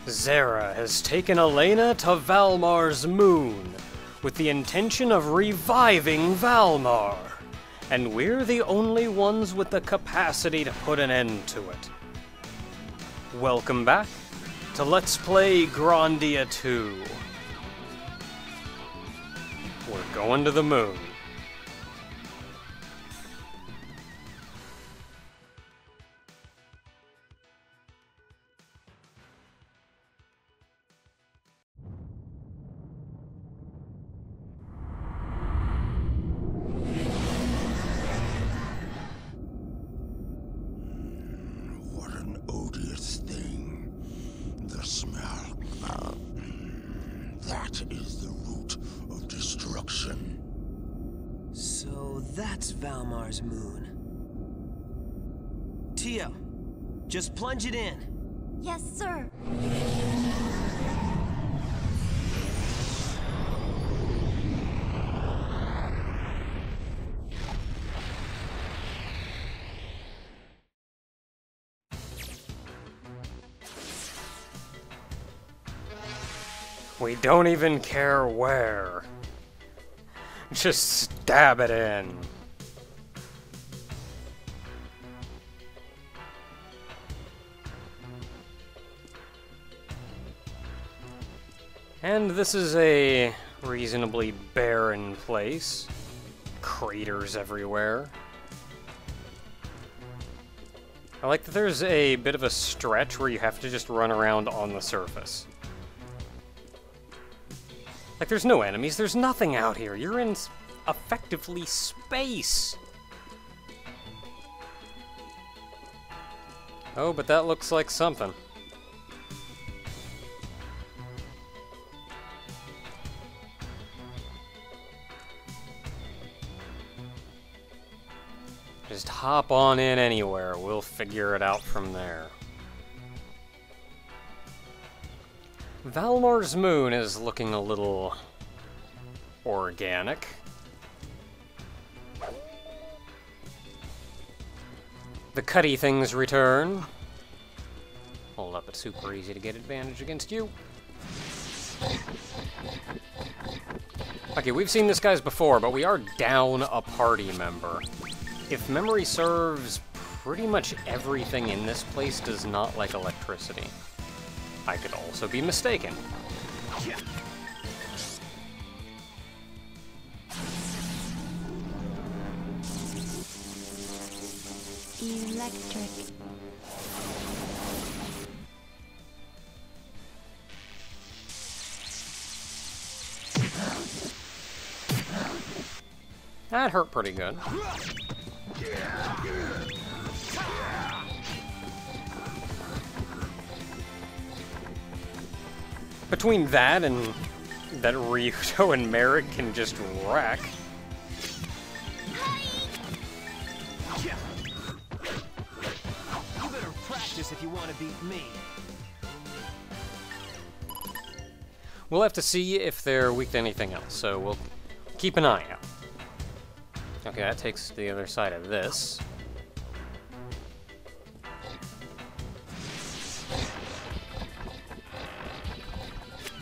Zera has taken Elena to Valmar's moon with the intention of reviving Valmar, and we're the only ones with the capacity to put an end to it. Welcome back to Let's Play Grandia 2. We're going to the moon. What an odious thing. The smell. That is the root of destruction. So that's Valmar's moon. Tio, just plunge it in. Yes, sir. We don't even care where. Just stab it in. And this is a reasonably barren place. Craters everywhere. I like that there's a bit of a stretch where you have to just run around on the surface. Like, there's no enemies, there's nothing out here. You're in, effectively, space. Oh, but that looks like something. Just hop on in anywhere. We'll figure it out from there. Valmar's moon is looking a little organic. The cutty things return. Hold up, it's super easy to get advantage against you. Okay, we've seen this guys before, but we are down a party member. If memory serves, pretty much everything in this place does not like electricity. I could also be mistaken. Electric. That hurt pretty good. Between that and that Ryuto and Merrick can just wreck. You better practice if you want to beat me. We'll have to see if they're weak to anything else, so we'll keep an eye out. Okay, that takes the other side of this.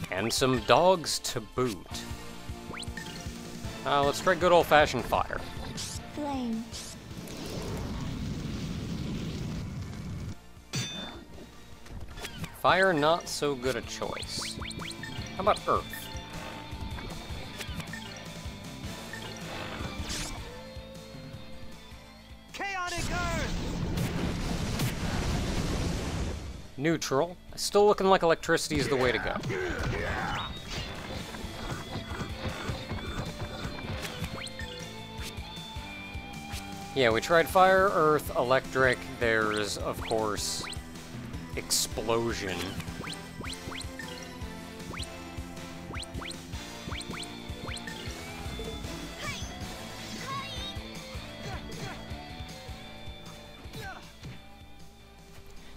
And some dogs to boot. Let's try good old-fashioned fire. Flame. Fire, not so good a choice. How about earth? Chaotic Earth! Neutral. Still looking like electricity is the way to go. Yeah, we tried fire, earth, electric. There's, of course, explosion.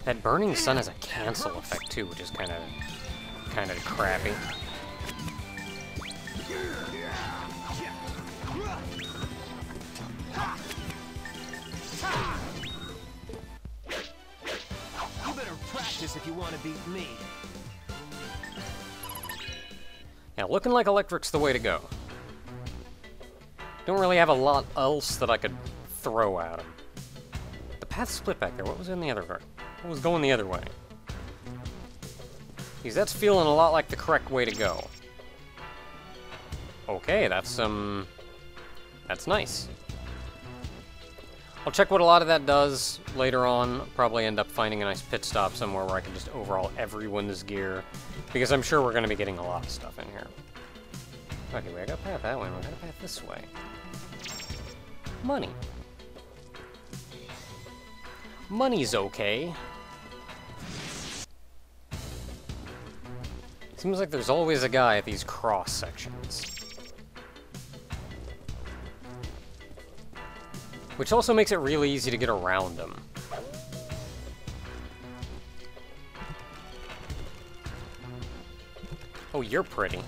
That burning sun has a cancel effect too, which is kind of crappy. You better practice if you want to beat me. Yeah, looking like electric's the way to go. Don't really have a lot else that I could throw at him. The path split back there. What was in the other way? What was going the other way? Because that's feeling a lot like the correct way to go. Okay, that's nice. I'll check what a lot of that does later on. I'll probably end up finding a nice pit stop somewhere where I can just overhaul everyone's gear. Because I'm sure we're going to be getting a lot of stuff in here. Okay, we got a path that way, and we got a path this way. Money. Money's okay. Seems like there's always a guy at these cross sections. Which also makes it really easy to get around them. Oh, you're pretty.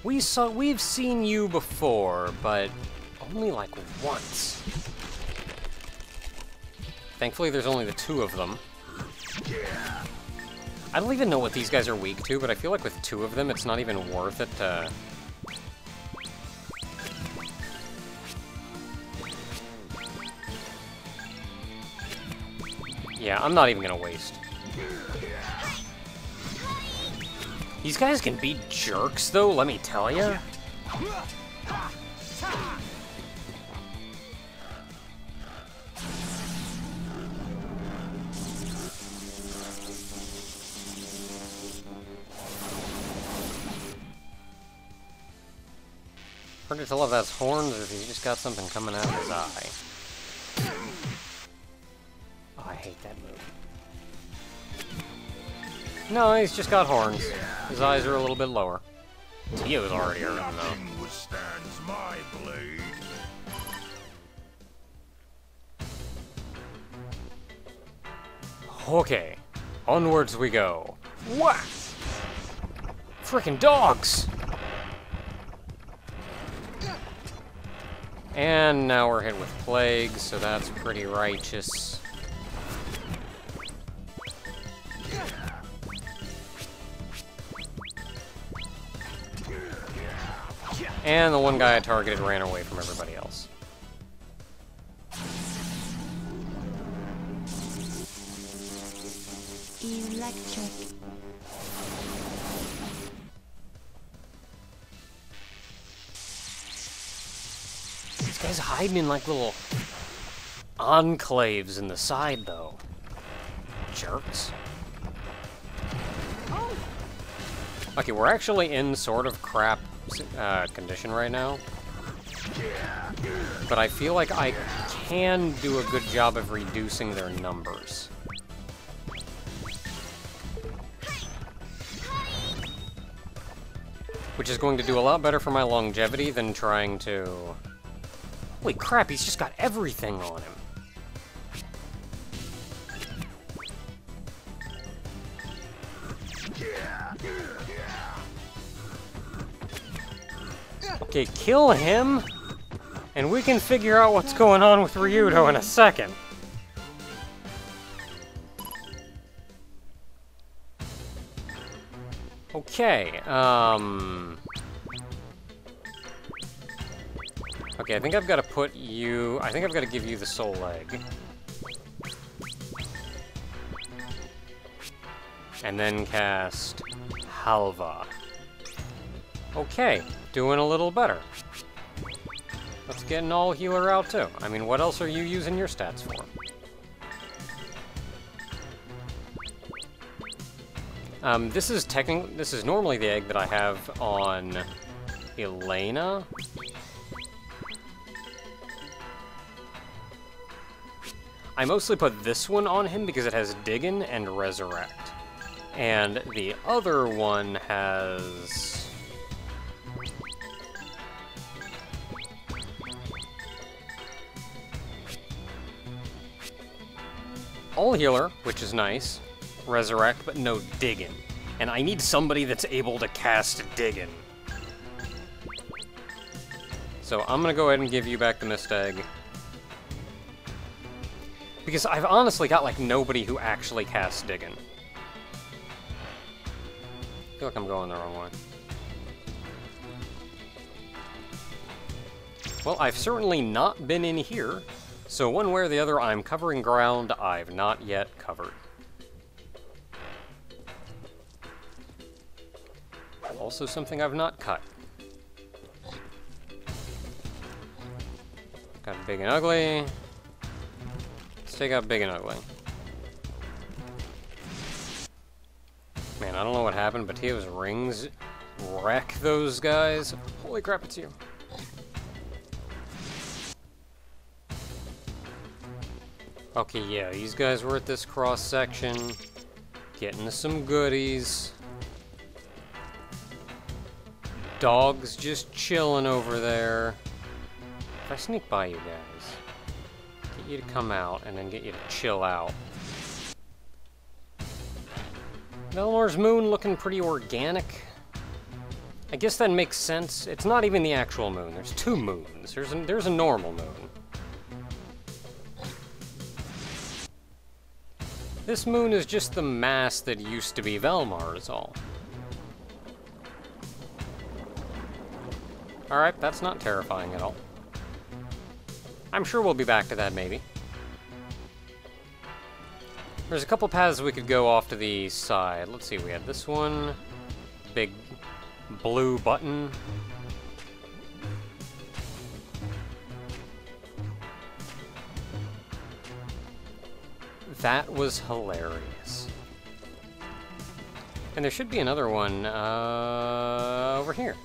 We've seen you before, but only like once. Thankfully, there's only the two of them. I don't even know what these guys are weak to, but I feel like with two of them, it's not even worth it to... Yeah, I'm not even gonna waste. These guys can be jerks, though, let me tell ya. Hard to tell if that's horns or if he's just got something coming out of his eye. Oh, I hate that move. No, he's just got horns. His eyes are a little bit lower. Tio's already hurt him, though. Nothing withstands my blade. Okay, onwards we go. What? Frickin' dogs! And now we're hit with plague, so that's pretty righteous. And the one guy I targeted ran away from everybody else. Electric. These guys hiding in like little enclaves in the side, though. Jerks. Okay, we're actually in sort of crap condition right now. But I feel like I can do a good job of reducing their numbers. Which is going to do a lot better for my longevity than trying to... Holy crap, he's just got everything on him. Okay, kill him, and we can figure out what's going on with Ryudo in a second. Okay, okay, I think I've got to put you... I think I've got to give you the soul leg. And then cast Halva. Okay, doing a little better. Let's get an all-healer out, too. I mean, what else are you using your stats for? This is normally the egg that I have on Elena. I mostly put this one on him because it has Diggin' and Resurrect. And the other one has... All healer, which is nice. Resurrect, but no Diggin'. And I need somebody that's able to cast Diggin'. So I'm gonna go ahead and give you back the Mist Egg. Because I've honestly got, like, nobody who actually casts Diggin'. I feel like I'm going the wrong way. Well, I've certainly not been in here, so one way or the other, I'm covering ground I've not yet covered. Also something I've not cut. Got Big and Ugly. Let's take out Big and Ugly. Man, I don't know what happened, but Tio's rings wreck those guys. Holy crap, it's you. Okay, yeah, these guys were at this cross-section, getting some goodies. Dog's just chilling over there. If I sneak by you guys, get you to come out, and then get you to chill out. Valmar's moon looking pretty organic. I guess that makes sense. It's not even the actual moon. There's two moons. There's a normal moon. This moon is just the mass that used to be Valmar, is all. Alright, that's not terrifying at all. I'm sure we'll be back to that, maybe. There's a couple paths we could go off to the side. Let's see, we had this one. Big blue button. That was hilarious. And there should be another one over here.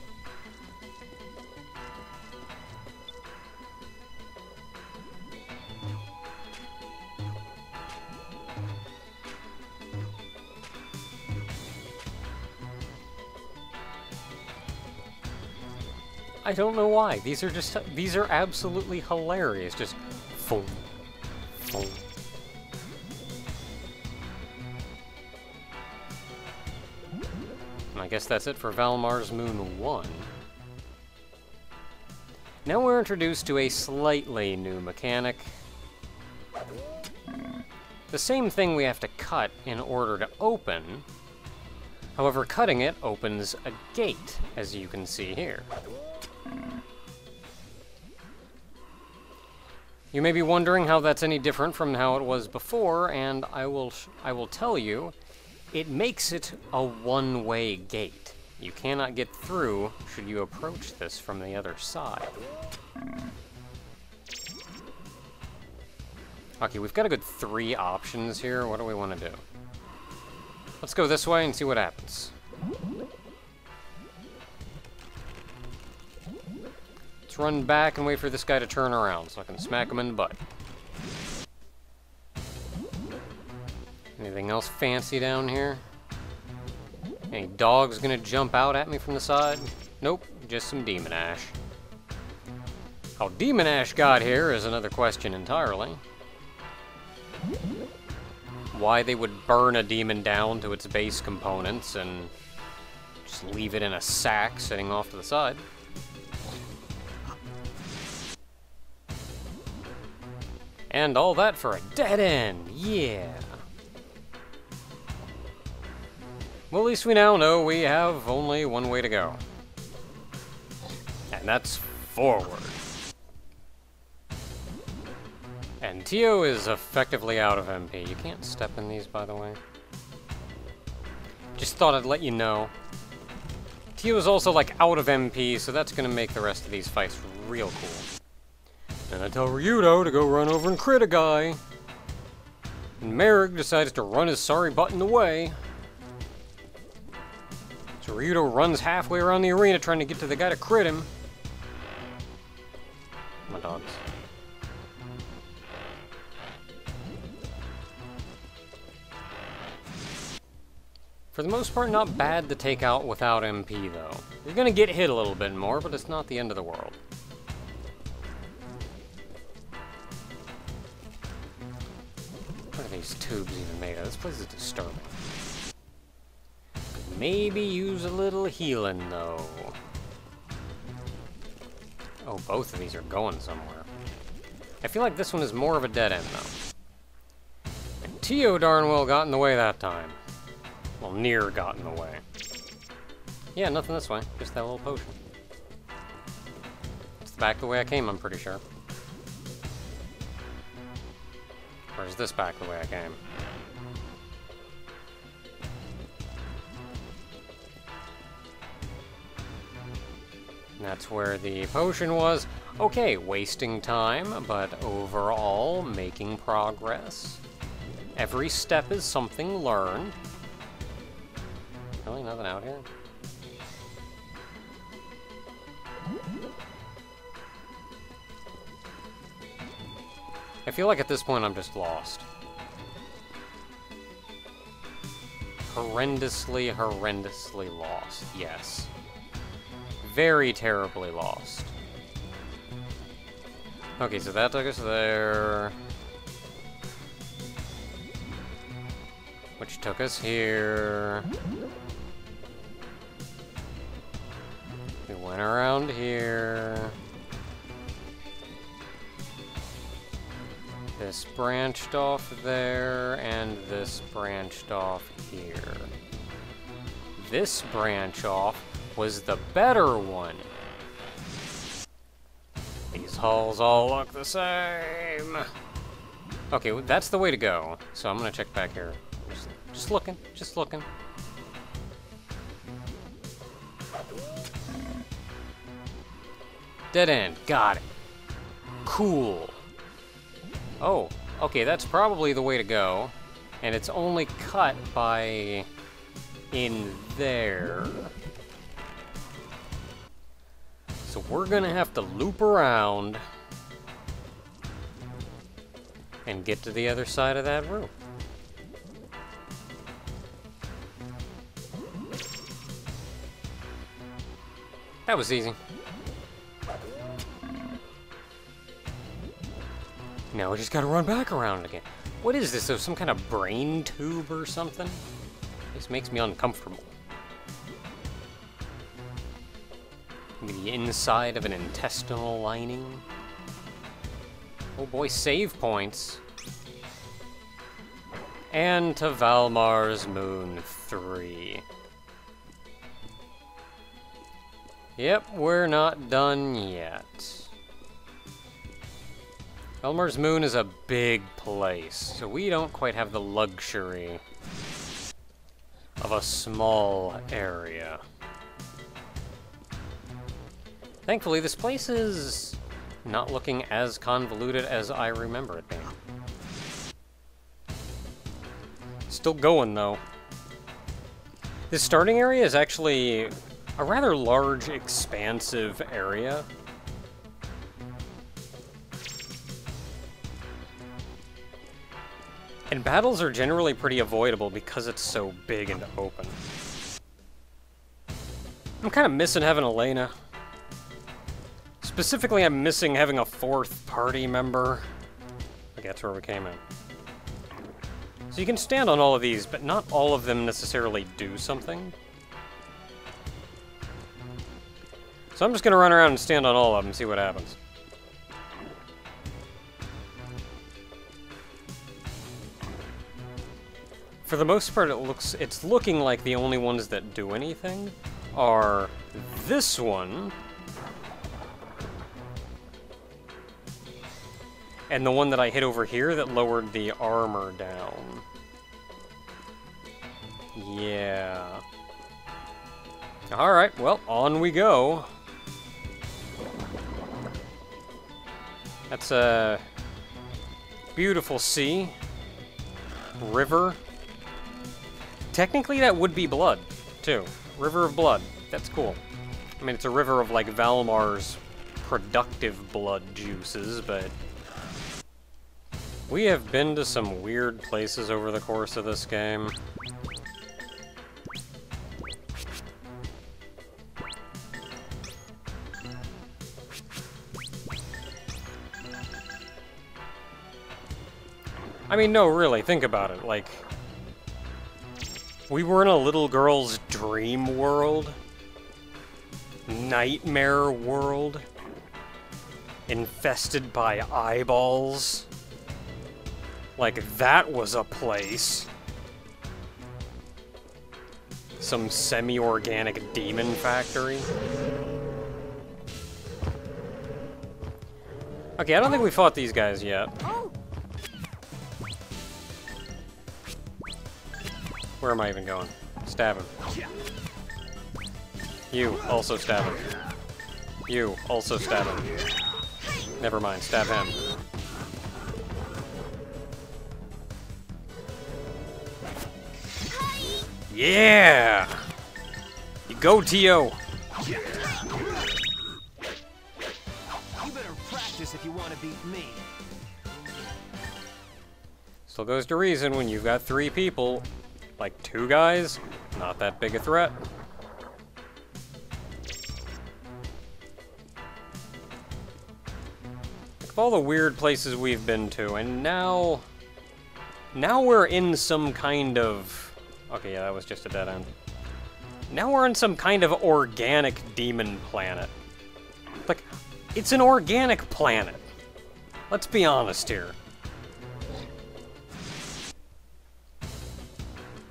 I don't know why. These are absolutely hilarious. Just boom, boom. And I guess that's it for Valmar's Moon 1. Now we're introduced to a slightly new mechanic. The same thing we have to cut in order to open. However, cutting it opens a gate, as you can see here. You may be wondering how that's any different from how it was before, and I will tell you, it makes it a one-way gate. You cannot get through should you approach this from the other side. Okay, we've got a good 3 options here. What do we want to do? Let's go this way and see what happens. Let's run back and wait for this guy to turn around so I can smack him in the butt. Anything else fancy down here? Any dogs gonna jump out at me from the side? Nope, just some demon ash. How demon ash got here is another question entirely. Why they would burn a demon down to its base components and just leave it in a sack sitting off to the side. And all that for a dead end, yeah. Well, at least we now know we have only one way to go. And that's forward. And Tio is effectively out of MP. You can't step in these, by the way. Just thought I'd let you know. Tio is also, like, out of MP, so that's gonna make the rest of these fights real cool. And I tell Ryudo to go run over and crit a guy. And Merrick decides to run his sorry button away. So Ryudo runs halfway around the arena trying to get to the guy to crit him. My dogs. For the most part, not bad to take out without MP, though. You're gonna get hit a little bit more, but it's not the end of the world. What are these tubes even made of? This place is disturbing. Could maybe use a little healing, though. Oh, both of these are going somewhere. I feel like this one is more of a dead end, though. And Tio darn well got in the way that time. Well, near got in the way. Yeah, nothing this way. Just that little potion. What's back the way I came, I'm pretty sure. Or is this back the way I came? That's where the potion was. Okay, wasting time, but overall, making progress. Every step is something learned. Really? Nothing out here? I feel like at this point I'm just lost. Horrendously, horrendously lost. Yes. Very terribly lost. Okay, so that took us there. Which took us here. We went around here. This branched off there, and this branched off here. This branch off was the better one. These halls all look the same. Okay, well, that's the way to go. So I'm gonna check back here. Just looking, just looking. Dead end, got it. Cool. Oh, okay, that's probably the way to go. And it's only cut by in there. So we're gonna have to loop around and get to the other side of that room. That was easy. Now we just gotta run back around again. What is this? Some kind of brain tube or something? This makes me uncomfortable. Maybe the inside of an intestinal lining. Oh boy, save points. And to Valmar's Moon 3. Yep, we're not done yet. Valmar's Moon is a big place, so we don't quite have the luxury of a small area. Thankfully, this place is not looking as convoluted as I remember it being. Still going, though. This starting area is actually a rather large, expansive area. And battles are generally pretty avoidable because it's so big and open. I'm kind of missing having Elena. Specifically, I'm missing having a fourth party member. Okay, that's where we came in. So you can stand on all of these, but not all of them necessarily do something. So I'm just going to run around and stand on all of them and see what happens. For the most part, it's looking like the only ones that do anything are this one and the one that I hit over here that lowered the armor down. Yeah. Alright, well, on we go. That's a beautiful sea. River. Technically, that would be blood, too. River of blood. That's cool. I mean, it's a river of, like, Valmar's productive blood juices, but we have been to some weird places over the course of this game. I mean, no, really, think about it. Like, we were in a little girl's dream world. Nightmare world. Infested by eyeballs. Like, that was a place. Some semi-organic demon factory. Okay, I don't think we fought these guys yet. Where am I even going? Stab him. You, also stab him. You, also stab him. Never mind, stab him. Yeah! You go, Tio! You better practice if you want to beat me. Still goes to reason when you've got 3 people, like 2 guys, not that big a threat. Of all the weird places we've been to, and now we're in some kind of... Okay, yeah, that was just a dead end. Now we're on some kind of organic demon planet. Like, it's an organic planet. Let's be honest here.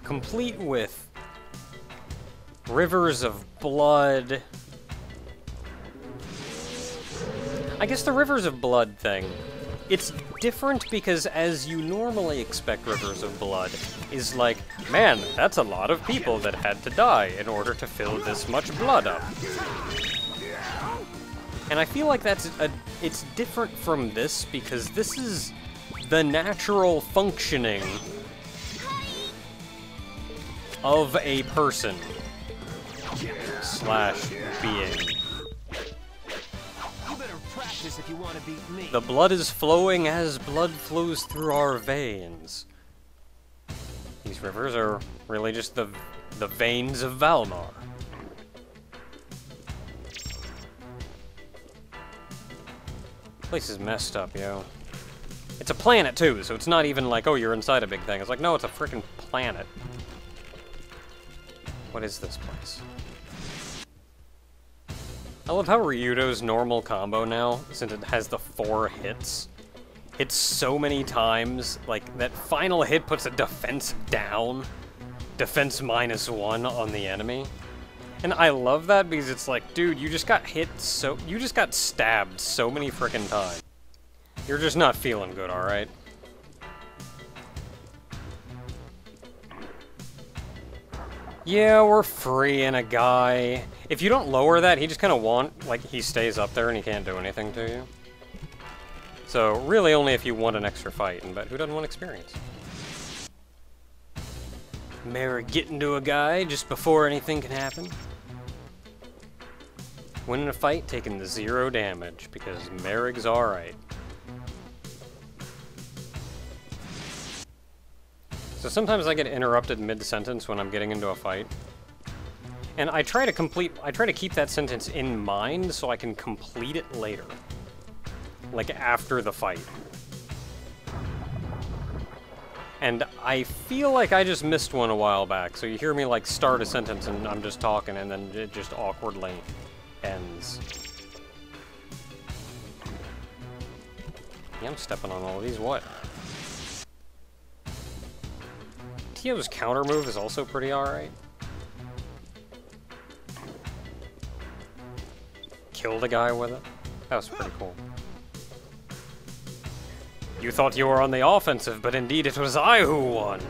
Complete with rivers of blood. I guess the rivers of blood thing, it's different because as you normally expect rivers of blood is like, man, that's a lot of people that had to die in order to fill this much blood up. And I feel like it's different from this because this is the natural functioning of a person slash being. If you want to beat me. The blood is flowing as blood flows through our veins. These rivers are really just the veins of Valmar. Place is messed up, yo. It's a planet too, so it's not even like, oh, you're inside a big thing. It's like, no, it's a freaking planet. What is this place? I love how Ryudo's normal combo now, since it has the 4 hits, hits so many times, like, that final hit puts a defense down, defense -1 on the enemy. And I love that because it's like, dude, you just got hit you just got stabbed so many frickin' times. You're just not feeling good, alright? Yeah, we're freeing a guy. If you don't lower that, he just kind of he stays up there and he can't do anything to you. So, really only if you want an extra fight, but who doesn't want experience? Merrick getting to a guy just before anything can happen. Winning a fight, taking the 0 damage, because Merrick's alright. So sometimes I get interrupted mid-sentence when I'm getting into a fight. And I try to keep that sentence in mind so I can complete it later. Like after the fight. And I feel like I just missed one a while back, so you hear me like start a sentence and I'm just talking and then it just awkwardly ends. Yeah, I'm stepping on all of these, what? Tio's counter move is also pretty alright. Killed a guy with it. That was pretty cool. You thought you were on the offensive, but indeed it was I who won.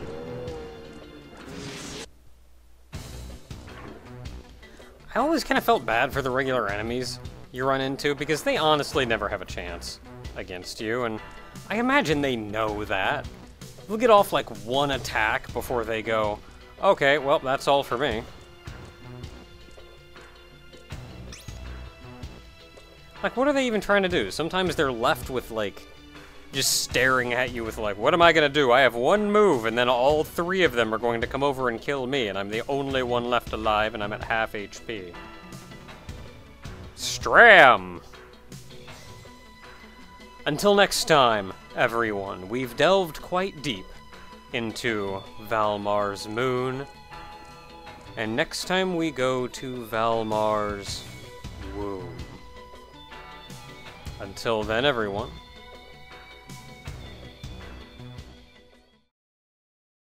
I always kind of felt bad for the regular enemies you run into, because they honestly never have a chance against you, and I imagine they know that. They'll get off like 1 attack before they go, okay, well, that's all for me. Like, what are they even trying to do? Sometimes they're left with, like, just staring at you with, like, what am I gonna do? I have 1 move, and then all 3 of them are going to come over and kill me, and I'm the only one left alive, and I'm at half HP. Stram! Until next time, everyone, we've delved quite deep into Valmar's moon, and next time we go to Valmar's womb. Until then, everyone,